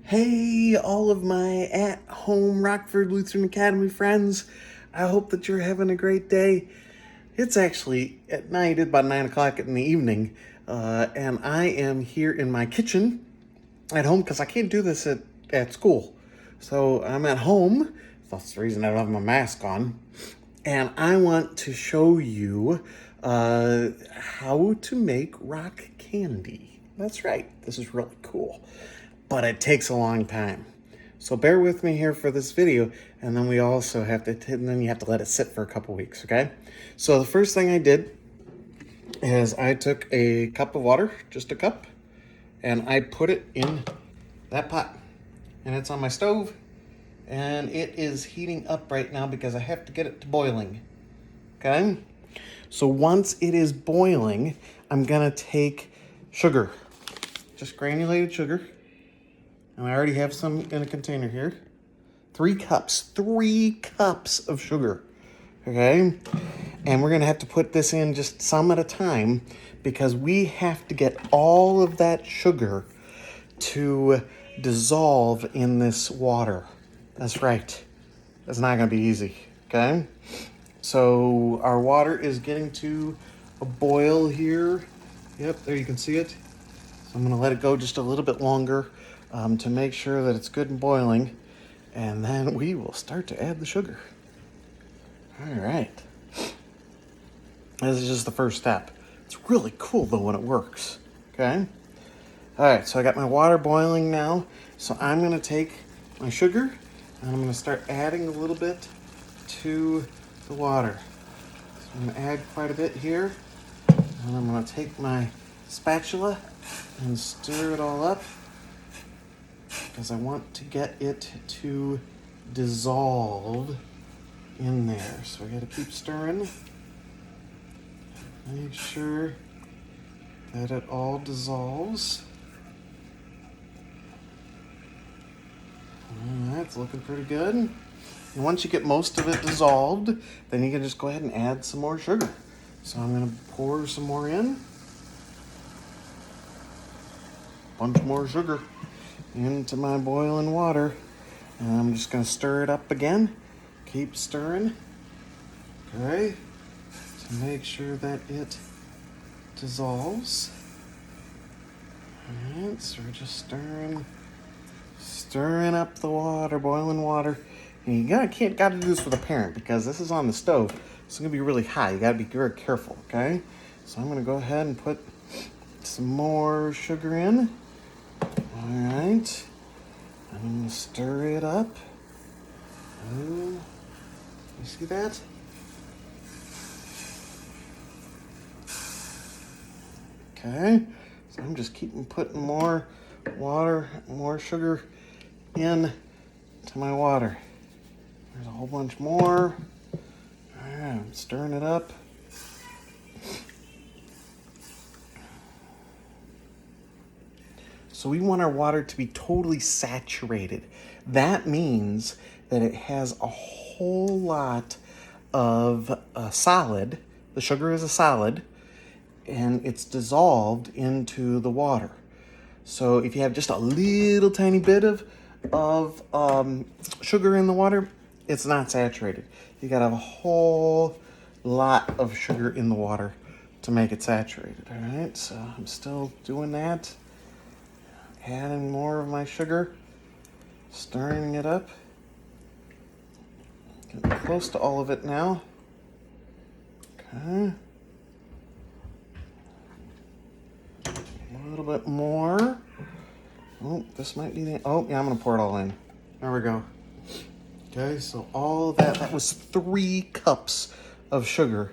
Hey, all of my at-home Rockford Lutheran Academy friends. I hope that you're having a great day. It's actually at night, about 9 o'clock in the evening, and I am here in my kitchen at home because I can't do this at school. So I'm at home. That's the reason I don't have my mask on. And I want to show you how to make rock candy. That's right. This is really cool. But it takes a long time. So bear with me here for this video, and then we also have to, and then you have to let it sit for a couple weeks, okay? So the first thing I did is I took a cup of water, just a cup, and I put it in that pot. And it's on my stove, and it is heating up right now because I have to get it to boiling, okay? So once it is boiling, I'm gonna take sugar, just granulated sugar. And I already have some in a container here. 3 cups of sugar, okay? And we're gonna have to put this in just some at a time because we have to get all of that sugar to dissolve in this water. That's right. That's not gonna be easy, okay? So our water is getting to a boil here. Yep, there you can see it. So I'm gonna let it go just a little bit longer to make sure that it's good and boiling, and then we will start to add the sugar. All right. This is just the first step. It's really cool though when it works, okay? All right, so I got my water boiling now, so I'm gonna take my sugar and I'm gonna start adding a little bit to the water. So I'm gonna add quite a bit here, and I'm gonna take my spatula and stir it all up, because I want to get it to dissolve in there. So I gotta keep stirring. Make sure that it all dissolves. That's looking pretty good. And once you get most of it dissolved, then you can just go ahead and add some more sugar. So I'm gonna pour some more in. Bunch more sugar into my boiling water, and I'm just going to stir it up again. Keep stirring, okay, to make sure that it dissolves. All right, so we're just stirring up the water, boiling water. And you gotta do this with a parent because this is on the stove. It's gonna be really hot. You gotta be very careful, okay? So I'm gonna go ahead and put some more sugar in. All right. I'm gonna stir it up. Oh, you see that? Okay, so I'm just putting more water, more sugar in to my water. There's a whole bunch more. All right, I'm stirring it up. So we want our water to be totally saturated. That means that it has a whole lot of solid. The sugar is a solid, and it's dissolved into the water. So if you have just a little tiny bit of sugar in the water, it's not saturated. You gotta have a whole lot of sugar in the water to make it saturated, all right? So I'm still doing that. Adding more of my sugar, stirring it up. Getting close to all of it now. Okay. A little bit more. Oh, this might be the, oh yeah, I'm gonna pour it all in. There we go. Okay, so all of that was 3 cups of sugar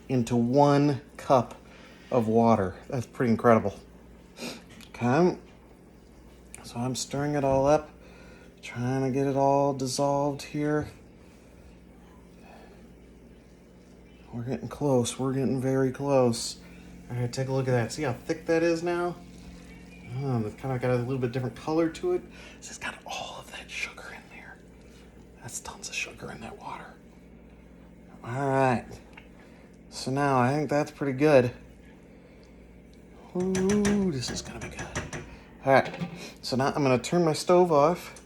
into 1 cup of water. That's pretty incredible. Okay. So I'm stirring it all up, trying to get it all dissolved here. We're getting close. We're getting very close. All right, take a look at that. See how thick that is now? Oh, it's kind of got a little bit different color to it. So it's got all of that sugar in there. That's tons of sugar in that water. All right. So now I think that's pretty good. Ooh, this is gonna be good. All right, so now I'm gonna turn my stove off.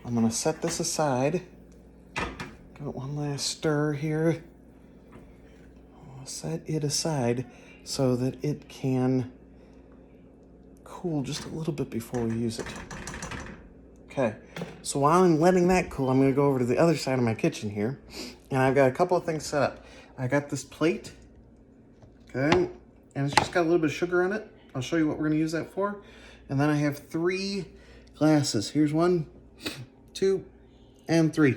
I'm gonna set this aside. Got one last stir here. I'll set it aside so that it can cool just a little bit before we use it. Okay, so while I'm letting that cool, I'm gonna go over to the other side of my kitchen here, and I've got a couple of things set up. I got this plate, okay, and it's just got a little bit of sugar on it. I'll show you what we're gonna use that for. And then I have 3 glasses. Here's 1, 2, and 3.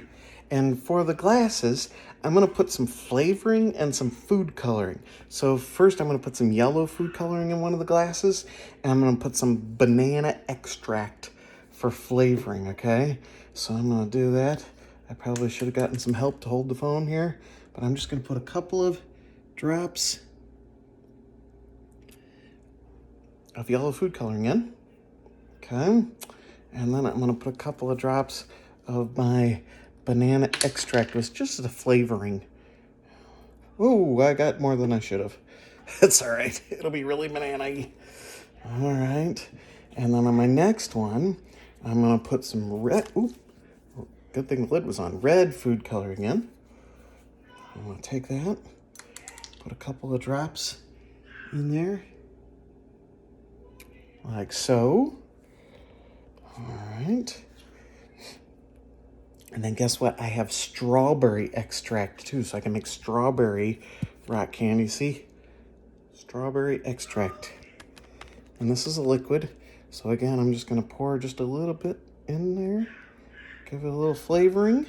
And for the glasses, I'm gonna put some flavoring and some food coloring. So first I'm gonna put some yellow food coloring in one of the glasses, and I'm gonna put some banana extract for flavoring, okay? So I'm gonna do that. I probably should have gotten some help to hold the phone here, but I'm just gonna put a couple of drops of yellow food coloring in, okay? And then I'm gonna put a couple of drops of my banana extract with just the flavoring. Ooh, I got more than I should have. That's all right. It'll be really banana-y. All right. And then on my next one, I'm gonna put some red, ooh, good thing the lid was on, red food coloring in. I'm gonna take that, put a couple of drops in there, like so. All right. And then guess what? I have strawberry extract too, so I can make strawberry rock candy. See? Strawberry extract. And this is a liquid. So again, I'm just gonna pour just a little bit in there. Give it a little flavoring.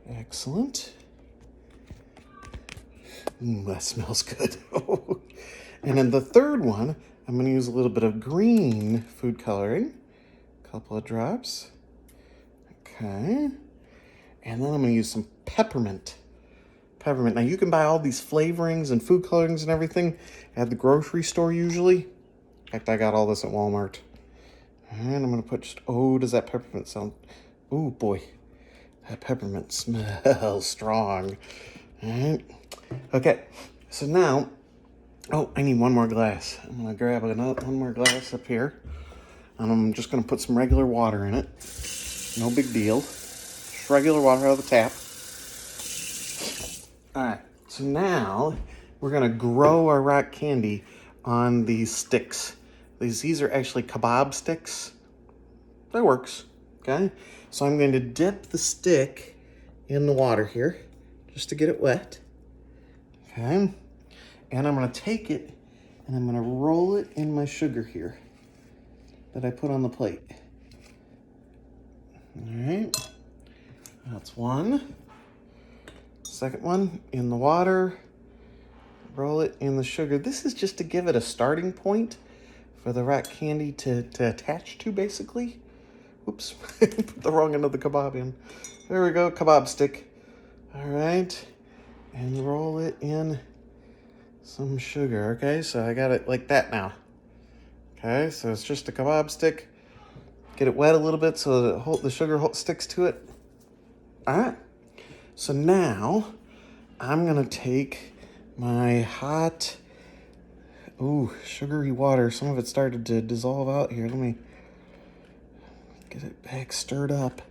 Excellent. That smells good. And then the third one, I'm gonna use a little bit of green food coloring. A couple of drops. Okay. And then I'm gonna use some peppermint. Peppermint. Now you can buy all these flavorings and food colorings and everything at the grocery store usually. In fact, I got all this at Walmart. And I'm gonna put just, oh, does that peppermint sound, oh boy. That peppermint smells strong. All right. Okay, so now, oh, I need one more glass. I'm gonna grab one more glass up here. And I'm just gonna put some regular water in it. No big deal. Just regular water out of the tap. All right, so now we're gonna grow our rock candy on these sticks. These are actually kebab sticks. That works, okay? So I'm going to dip the stick in the water here just to get it wet, okay? And I'm gonna take it and I'm gonna roll it in my sugar here that I put on the plate. All right, that's one. Second one in the water, roll it in the sugar. This is just to give it a starting point for the rock candy to attach to, basically. Oops, put the wrong end of the kebab in. There we go, kebab stick. All right, and roll it in some sugar. Okay, so I got it like that now. Okay, so it's just a kebab stick. Get it wet a little bit so that the sugar sticks to it. All right, so now I'm gonna take my hot, sugary water. Some of it started to dissolve out here. Let me get it back stirred up.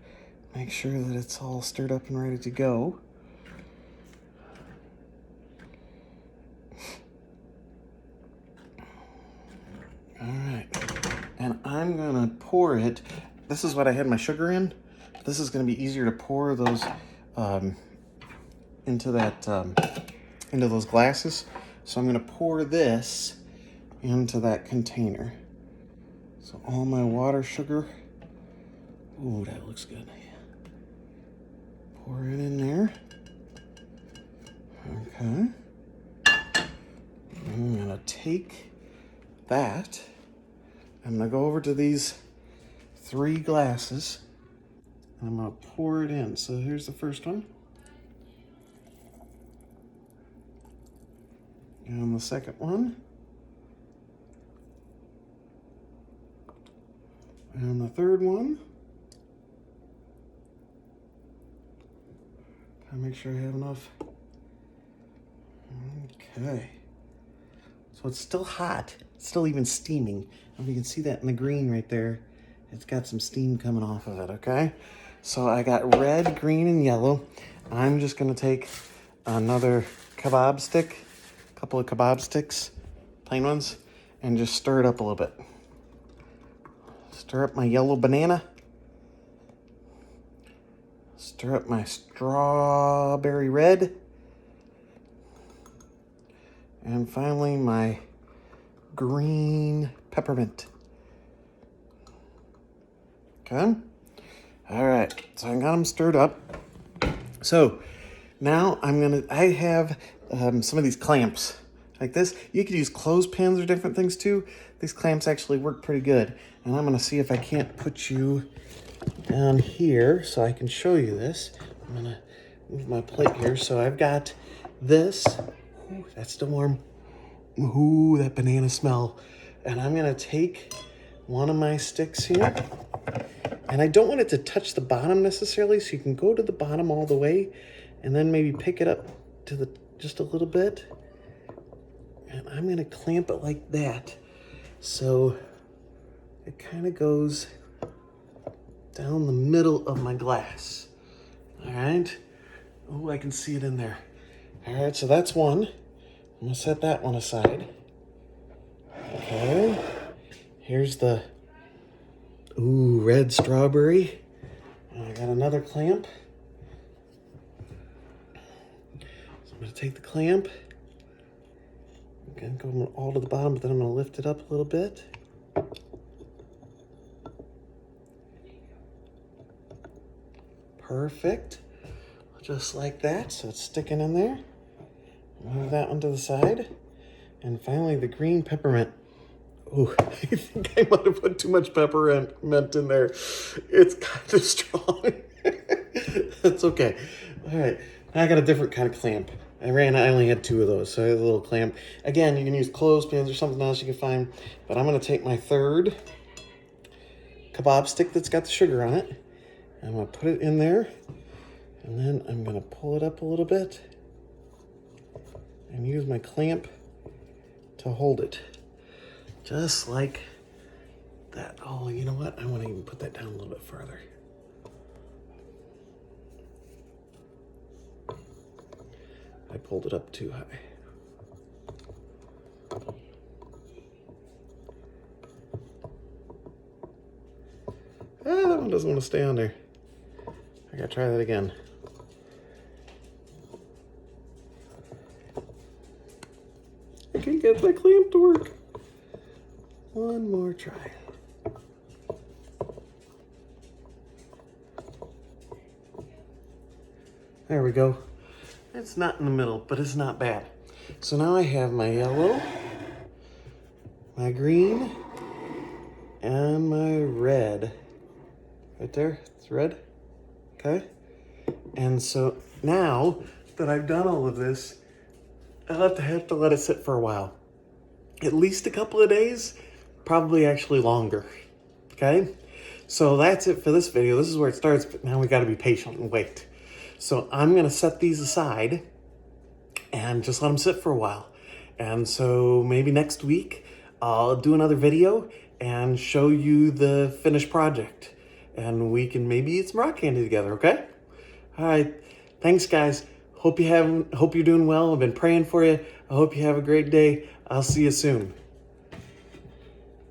Make sure that it's all stirred up and ready to go. All right, and I'm gonna pour it. This is what I had my sugar in. This is gonna be easier to pour those into those glasses. So I'm gonna pour this into that container. So all my water sugar. Ooh, that looks good. Pour it in there. Okay. I'm gonna take that. I'm gonna go over to these 3 glasses. And I'm gonna pour it in. So here's the first one. And the second one. And the third one. Gotta make sure I have enough. Okay. So it's still hot. It's still even steaming. And you can see that in the green right there. It's got some steam coming off of it, okay? So I got red, green, and yellow. I'm just gonna take another kebab stick, a couple of kebab sticks, plain ones, and just stir it up a little bit. Stir up my yellow banana. Stir up my strawberry red. And finally, my green peppermint. Okay? All right, so I got them stirred up. So now I have some of these clamps like this. You could use clothespins or different things too. These clamps actually work pretty good. And I'm gonna see if I can't put you down here so I can show you this. I'm gonna move my plate here. So I've got this. Ooh, that's still warm. Ooh, that banana smell. And I'm gonna take one of my sticks here. And I don't want it to touch the bottom necessarily, so you can go to the bottom all the way and then maybe pick it up to just a little bit. And I'm gonna clamp it like that. So it kind of goes down the middle of my glass. All right. Oh, I can see it in there. All right, so that's one. I'm gonna set that one aside. Okay. Here's the red strawberry. And I got another clamp. So I'm gonna take the clamp. I'm gonna go all to the bottom, but then I'm gonna lift it up a little bit. Perfect. Just like that, so it's sticking in there. Move that one to the side. And finally, the green peppermint. Oh, I think I might have put too much peppermint in there. It's kind of strong. That's okay. All right, now I got a different kind of clamp. I only had two of those, so I had a little clamp. Again, you can use clothespins or something else you can find, but I'm gonna take my third kebab stick that's got the sugar on it. I'm gonna put it in there, and then I'm gonna pull it up a little bit and use my clamp to hold it. Just like that. Oh, you know what? I want to even put that down a little bit further. I pulled it up too high. That one doesn't want to stay on there. I gotta try that again. I can't get that clamp to work. One more try. There we go. It's not in the middle, but it's not bad. So now I have my yellow, my green, and my red. Right there, it's red. Okay. And so now that I've done all of this, I'll have to let it sit for a while. At least a couple of days, probably actually longer. Okay? So that's it for this video. This is where it starts, but now we got to be patient and wait. So I'm going to set these aside and just let them sit for a while. And so maybe next week I'll do another video and show you the finished project. And we can maybe eat some rock candy together, okay? All right. Thanks, guys. Hope you're doing well. I've been praying for you. I hope you have a great day. I'll see you soon.